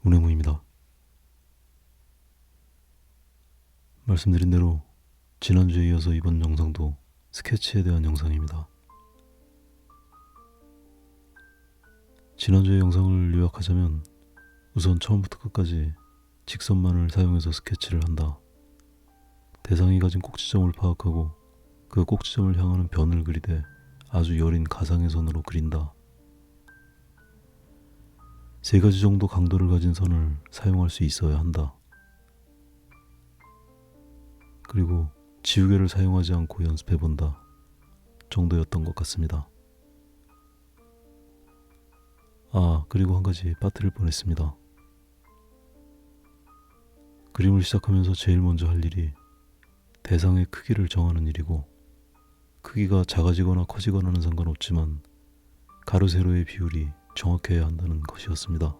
운행무입니다. 말씀드린 대로 지난주에 이어서 이번 영상도 스케치에 대한 영상입니다. 지난주의 영상을 요약하자면 우선 처음부터 끝까지 직선만을 사용해서 스케치를 한다. 대상이 가진 꼭지점을 파악하고 그 꼭지점을 향하는 변을 그리되 아주 여린 가상의 선으로 그린다. 3가지 정도 강도를 가진 선을 사용할 수 있어야 한다. 그리고 지우개를 사용하지 않고 연습해본다 정도였던 것 같습니다. 그리고 한 가지 빠뜨릴 뻔했습니다. 그림을 시작하면서 제일 먼저 할 일이 대상의 크기를 정하는 일이고, 크기가 작아지거나 커지거나는 상관없지만 가로 세로의 비율이 정확해야 한다는 것이었습니다.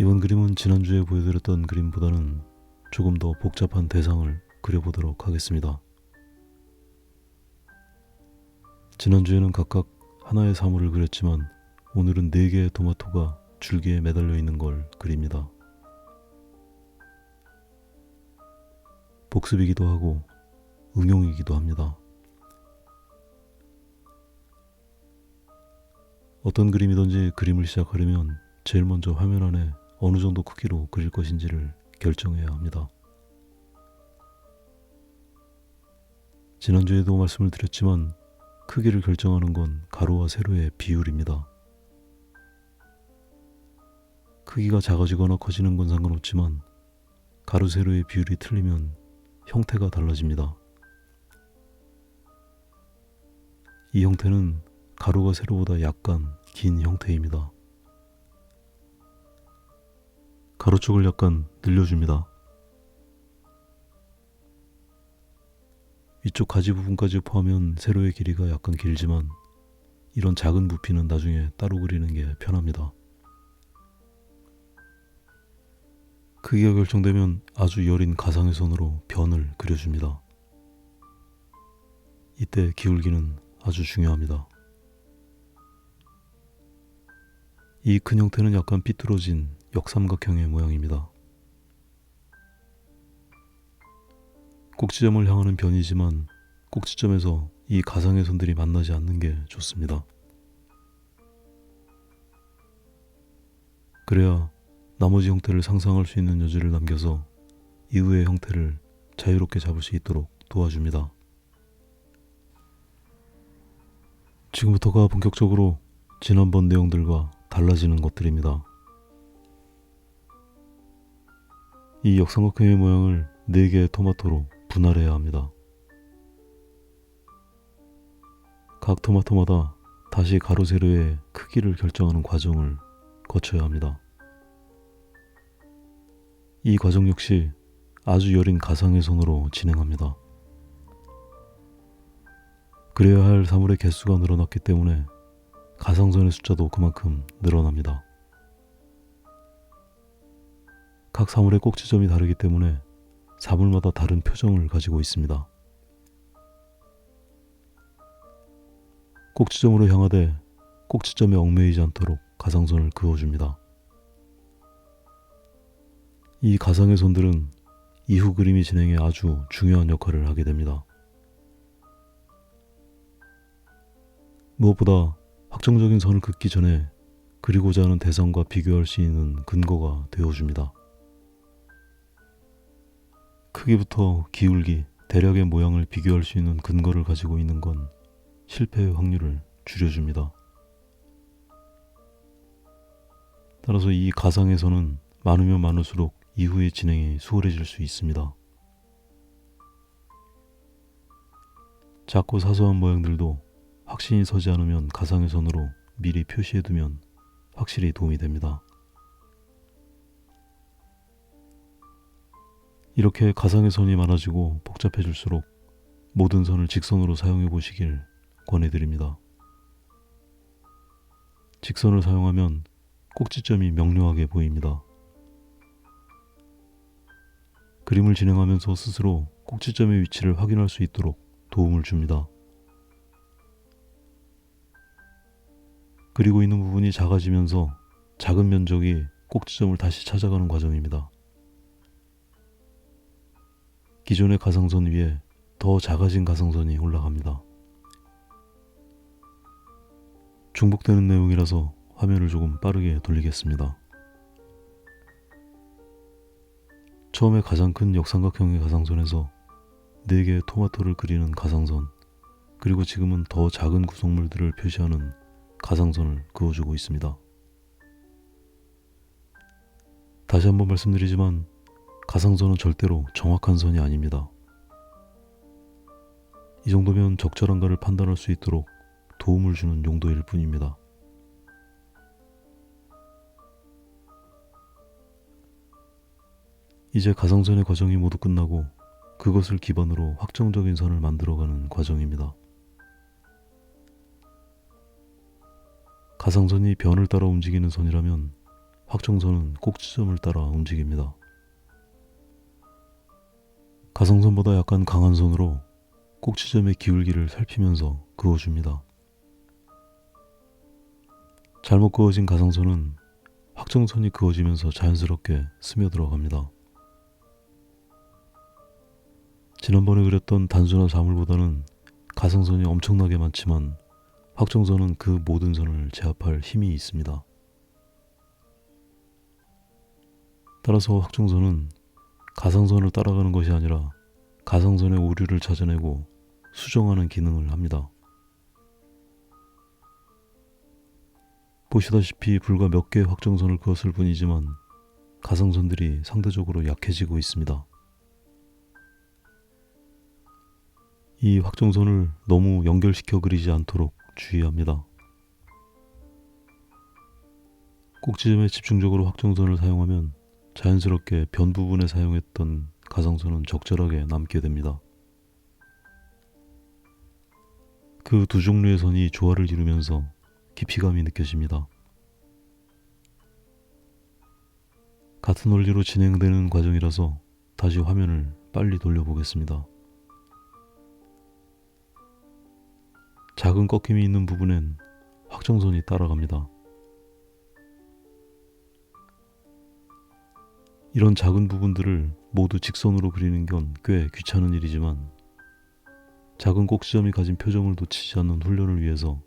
이번 그림은 지난주에 보여드렸던 그림보다는 조금 더 복잡한 대상을 그려보도록 하겠습니다. 지난주에는 각각 하나의 사물을 그렸지만 오늘은 4개의 토마토가 줄기에 매달려 있는 걸 그립니다. 복습이기도 하고 응용이기도 합니다. 어떤 그림이든지 그림을 시작하려면 제일 먼저 화면 안에 어느 정도 크기로 그릴 것인지를 결정해야 합니다. 지난주에도 말씀을 드렸지만 크기를 결정하는 건 가로와 세로의 비율입니다. 크기가 작아지거나 커지는 건 상관없지만 가로 세로의 비율이 틀리면 형태가 달라집니다. 이 형태는 가로가 세로보다 약간 긴 형태입니다. 가로 쪽을 약간 늘려줍니다. 위쪽 가지 부분까지 포함하면 세로의 길이가 약간 길지만 이런 작은 부피는 나중에 따로 그리는 게 편합니다. 크기가 결정되면 아주 여린 가상의 선으로 변을 그려줍니다. 이때 기울기는 아주 중요합니다. 이 큰 형태는 약간 삐뚤어진 역삼각형의 모양입니다. 꼭지점을 향하는 변이지만 꼭지점에서 이 가상의 선들이 만나지 않는 게 좋습니다. 그래야 나머지 형태를 상상할 수 있는 여지를 남겨서 이후의 형태를 자유롭게 잡을 수 있도록 도와줍니다. 지금부터가 본격적으로 지난번 내용들과 달라지는 것들입니다. 이 역삼각형의 모양을 4개의 토마토로 분할해야 합니다. 각 토마토마다 다시 가로 세로의 크기를 결정하는 과정을 거쳐야 합니다. 이 과정 역시 아주 여린 가상의 선으로 진행합니다. 그래야 할 사물의 개수가 늘어났기 때문에 가상선의 숫자도 그만큼 늘어납니다. 각 사물의 꼭지점이 다르기 때문에 사물마다 다른 표정을 가지고 있습니다. 꼭지점으로 향하되 꼭지점에 얽매이지 않도록 가상선을 그어줍니다. 이 가상의 선들은 이후 그림이 진행에 아주 중요한 역할을 하게 됩니다. 무엇보다 확정적인 선을 긋기 전에 그리고자 하는 대상과 비교할 수 있는 근거가 되어줍니다. 크기부터 기울기, 대략의 모양을 비교할 수 있는 근거를 가지고 있는 건 실패의 확률을 줄여줍니다. 따라서 이 가상의 선은 많으면 많을수록 이후의 진행이 수월해질 수 있습니다. 작고 사소한 모양들도 확신이 서지 않으면 가상의 선으로 미리 표시해두면 확실히 도움이 됩니다. 이렇게 가상의 선이 많아지고 복잡해질수록 모든 선을 직선으로 사용해 보시길 권해드립니다. 직선을 사용하면 꼭지점이 명료하게 보입니다. 그림을 진행하면서 스스로 꼭지점의 위치를 확인할 수 있도록 도움을 줍니다. 그리고 있는 부분이 작아지면서 작은 면적이 꼭지점을 다시 찾아가는 과정입니다. 기존의 가상선 위에 더 작아진 가상선이 올라갑니다. 중복되는 내용이라서 화면을 조금 빠르게 돌리겠습니다. 처음에 가장 큰 역삼각형의 가상선에서 4개의 토마토를 그리는 가상선, 그리고 지금은 더 작은 구성물들을 표시하는 가상선을 그어주고 있습니다. 다시 한번 말씀드리지만 가상선은 절대로 정확한 선이 아닙니다. 이 정도면 적절한가를 판단할 수 있도록 도움을 주는 용도일 뿐입니다. 이제 가상선의 과정이 모두 끝나고 그것을 기반으로 확정적인 선을 만들어가는 과정입니다. 가상선이 변을 따라 움직이는 선이라면 확정선은 꼭지점을 따라 움직입니다. 가상선보다 약간 강한 선으로 꼭지점의 기울기를 살피면서 그어줍니다. 잘못 그어진 가상선은 확정선이 그어지면서 자연스럽게 스며들어갑니다. 지난번에 그렸던 단순한 사물보다는 가상선이 엄청나게 많지만 확정선은 그 모든 선을 제압할 힘이 있습니다. 따라서 확정선은 가상선을 따라가는 것이 아니라 가상선의 오류를 찾아내고 수정하는 기능을 합니다. 보시다시피 불과 몇 개의 확정선을 그었을 뿐이지만 가상선들이 상대적으로 약해지고 있습니다. 이 확정선을 너무 연결시켜 그리지 않도록 주의합니다. 꼭지점에 집중적으로 확정선을 사용하면 자연스럽게 변 부분에 사용했던 가상선은 적절하게 남게 됩니다. 그 두 종류의 선이 조화를 이루면서 깊이감이 느껴집니다. 같은 원리로 진행되는 과정이라서 다시 화면을 빨리 돌려보겠습니다. 작은 꺾임이 있는 부분엔 확정선이 따라갑니다. 이런 작은 부분들을 모두 직선으로 그리는 건 꽤 귀찮은 일이지만 작은 꼭지점이 가진 표정을 놓치지 않는 훈련을 위해서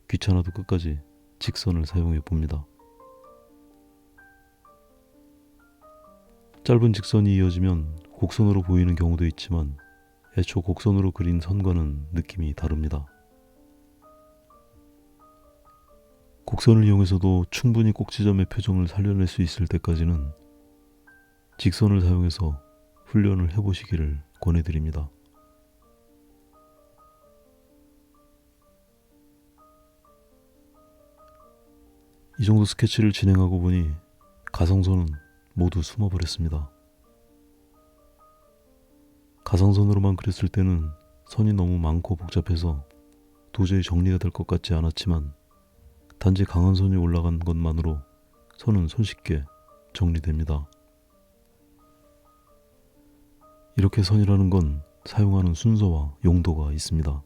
귀찮아도 끝까지 직선을 사용해 봅니다. 짧은 직선이 이어지면 곡선으로 보이는 경우도 있지만 애초 곡선으로 그린 선과는 느낌이 다릅니다. 곡선을 이용해서도 충분히 꼭지점의 표정을 살려낼 수 있을 때까지는 직선을 사용해서 훈련을 해보시기를 권해드립니다. 이 정도 스케치를 진행하고 보니 가상선은 모두 숨어버렸습니다. 가상선으로만 그렸을 때는 선이 너무 많고 복잡해서 도저히 정리가 될 것 같지 않았지만 단지 강한 선이 올라간 것만으로 선은 손쉽게 정리됩니다. 이렇게 선이라는 건 사용하는 순서와 용도가 있습니다.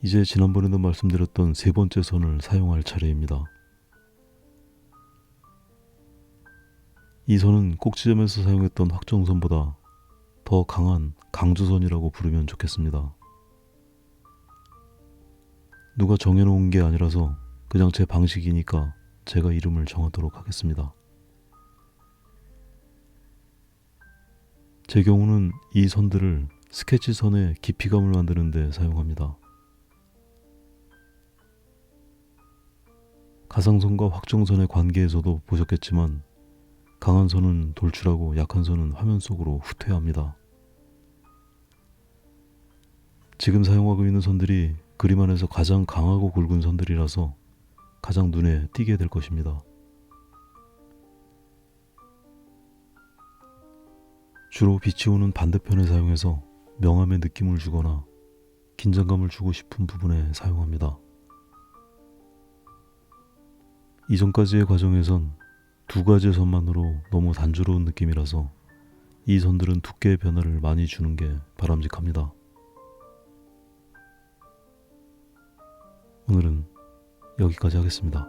이제 지난번에도 말씀드렸던 세 번째 선을 사용할 차례입니다. 이 선은 꼭지점에서 사용했던 확정선보다 더 강한 강주선이라고 부르면 좋겠습니다. 누가 정해놓은 게 아니라서 그냥 제 방식이니까 제가 이름을 정하도록 하겠습니다. 제 경우는 이 선들을 스케치선의 깊이감을 만드는 데 사용합니다. 가상선과 확정선의 관계에서도 보셨겠지만 강한 선은 돌출하고 약한 선은 화면 속으로 후퇴합니다. 지금 사용하고 있는 선들이 그림 안에서 가장 강하고 굵은 선들이라서 가장 눈에 띄게 될 것입니다. 주로 빛이 오는 반대편에 사용해서 명암의 느낌을 주거나 긴장감을 주고 싶은 부분에 사용합니다. 이전까지의 과정에선 두 가지의 선만으로 너무 단조로운 느낌이라서 이 선들은 두께의 변화를 많이 주는 게 바람직합니다. 오늘은 여기까지 하겠습니다.